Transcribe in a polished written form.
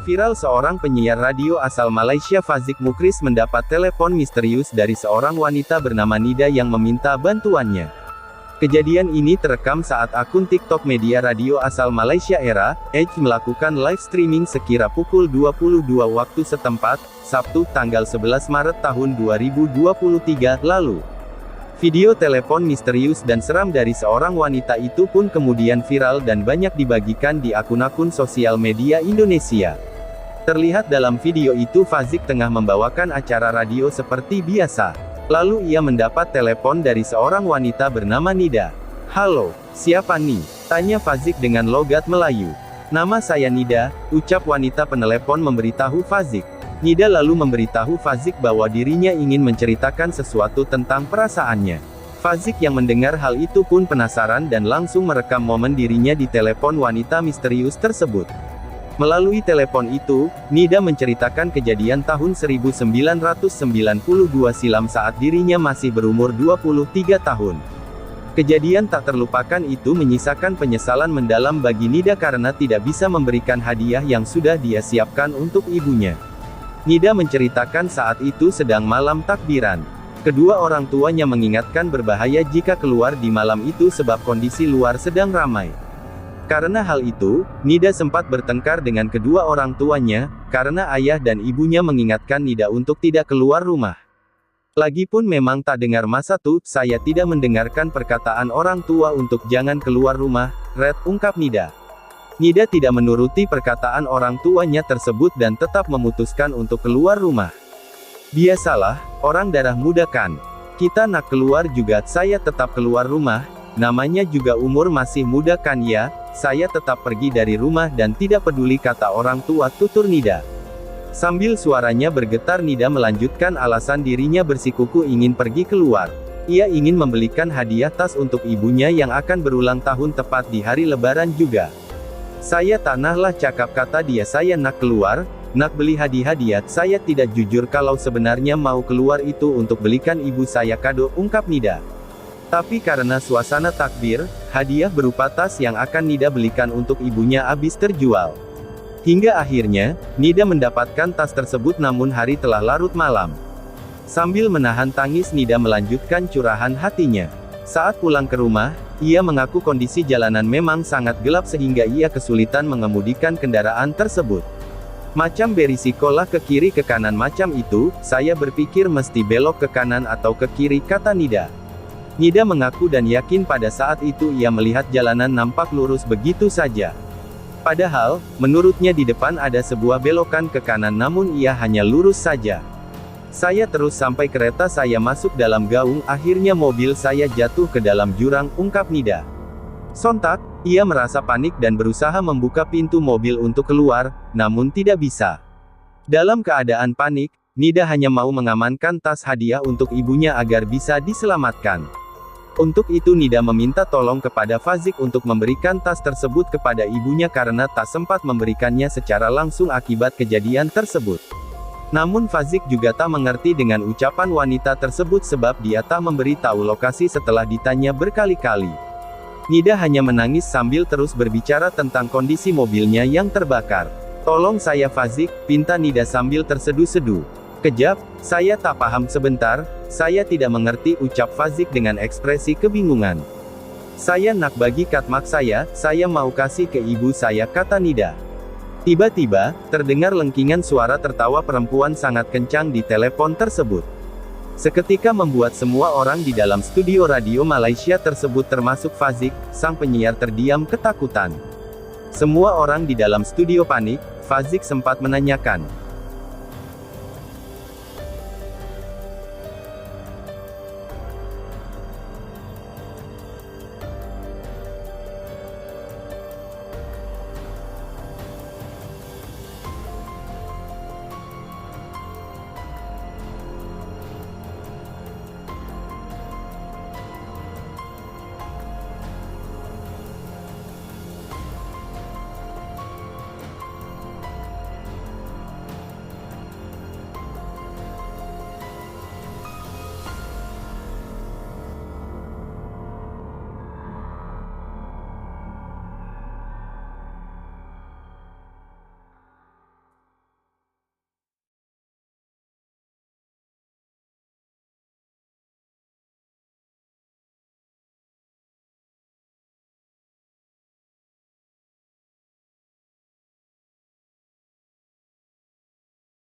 Viral, seorang penyiar radio asal Malaysia Fazik Mukris mendapat telepon misterius dari seorang wanita bernama Nida yang meminta bantuannya. Kejadian ini terekam saat akun TikTok media radio asal Malaysia Era, Edge melakukan live streaming sekira pukul 22 waktu setempat, Sabtu, tanggal 11 Maret tahun 2023, lalu. Video telepon misterius dan seram dari seorang wanita itu pun kemudian viral dan banyak dibagikan di akun-akun sosial media Indonesia. Terlihat dalam video itu Fazik tengah membawakan acara radio seperti biasa. Lalu ia mendapat telepon dari seorang wanita bernama Nida. "Halo, siapa nih?" tanya Fazik dengan logat Melayu. "Nama saya Nida," ucap wanita penelepon memberitahu Fazik. Nida lalu memberitahu Fazik bahwa dirinya ingin menceritakan sesuatu tentang perasaannya. Fazik yang mendengar hal itu pun penasaran dan langsung merekam momen dirinya di telepon wanita misterius tersebut. Melalui telepon itu, Nida menceritakan kejadian tahun 1992 silam saat dirinya masih berumur 23 tahun. Kejadian tak terlupakan itu menyisakan penyesalan mendalam bagi Nida karena tidak bisa memberikan hadiah yang sudah dia siapkan untuk ibunya. Nida menceritakan saat itu sedang malam takbiran. Kedua orang tuanya mengingatkan berbahaya jika keluar di malam itu sebab kondisi luar sedang ramai. Karena hal itu, Nida sempat bertengkar dengan kedua orang tuanya, karena ayah dan ibunya mengingatkan Nida untuk tidak keluar rumah. Lagipun memang tak dengar masa tuh, saya tidak mendengarkan perkataan orang tua untuk jangan keluar rumah, Red, ungkap Nida. Nida tidak menuruti perkataan orang tuanya tersebut dan tetap memutuskan untuk keluar rumah. "Biasalah, orang darah muda kan. Kita nak keluar juga, saya tetap keluar rumah. Namanya juga umur masih muda kan ya, saya tetap pergi dari rumah dan tidak peduli kata orang tua," tutur Nida. Sambil suaranya bergetar Nida melanjutkan alasan dirinya bersikukuh ingin pergi keluar. Ia ingin membelikan hadiah tas untuk ibunya yang akan berulang tahun tepat di hari lebaran juga. "Saya tanahlah," cakap kata dia, "saya nak keluar, nak beli hadiah, saya tidak jujur kalau sebenarnya mau keluar itu untuk belikan ibu saya kado," ungkap Nida. Tapi karena suasana takbir, hadiah berupa tas yang akan Nida belikan untuk ibunya habis terjual. Hingga akhirnya, Nida mendapatkan tas tersebut namun hari telah larut malam. Sambil menahan tangis Nida melanjutkan curahan hatinya. Saat pulang ke rumah, ia mengaku kondisi jalanan memang sangat gelap sehingga ia kesulitan mengemudikan kendaraan tersebut. "Macam berisikolah ke kiri ke kanan macam itu, saya berpikir mesti belok ke kanan atau ke kiri," kata Nida. Nida mengaku dan yakin pada saat itu ia melihat jalanan nampak lurus begitu saja. Padahal, menurutnya di depan ada sebuah belokan ke kanan namun ia hanya lurus saja. "Saya terus sampai kereta saya masuk dalam gaung, akhirnya mobil saya jatuh ke dalam jurang," ungkap Nida. Sontak, ia merasa panik dan berusaha membuka pintu mobil untuk keluar, namun tidak bisa. Dalam keadaan panik, Nida hanya mau mengamankan tas hadiah untuk ibunya agar bisa diselamatkan. Untuk itu Nida meminta tolong kepada Fazik untuk memberikan tas tersebut kepada ibunya karena tak sempat memberikannya secara langsung akibat kejadian tersebut. Namun Fazik juga tak mengerti dengan ucapan wanita tersebut sebab dia tak memberi tahu lokasi setelah ditanya berkali-kali. Nida hanya menangis sambil terus berbicara tentang kondisi mobilnya yang terbakar. "Tolong saya Fazik," pinta Nida sambil terseduh-seduh. "Kejap, saya tak paham sebentar, saya tidak mengerti," ucap Fazik dengan ekspresi kebingungan. "Saya nak bagi katmak saya mau kasih ke ibu saya," kata Nida. Tiba-tiba, terdengar lengkingan suara tertawa perempuan sangat kencang di telepon tersebut. Seketika membuat semua orang di dalam studio radio Malaysia tersebut termasuk Fazik, sang penyiar terdiam ketakutan. Semua orang di dalam studio panik. Fazik sempat menanyakan,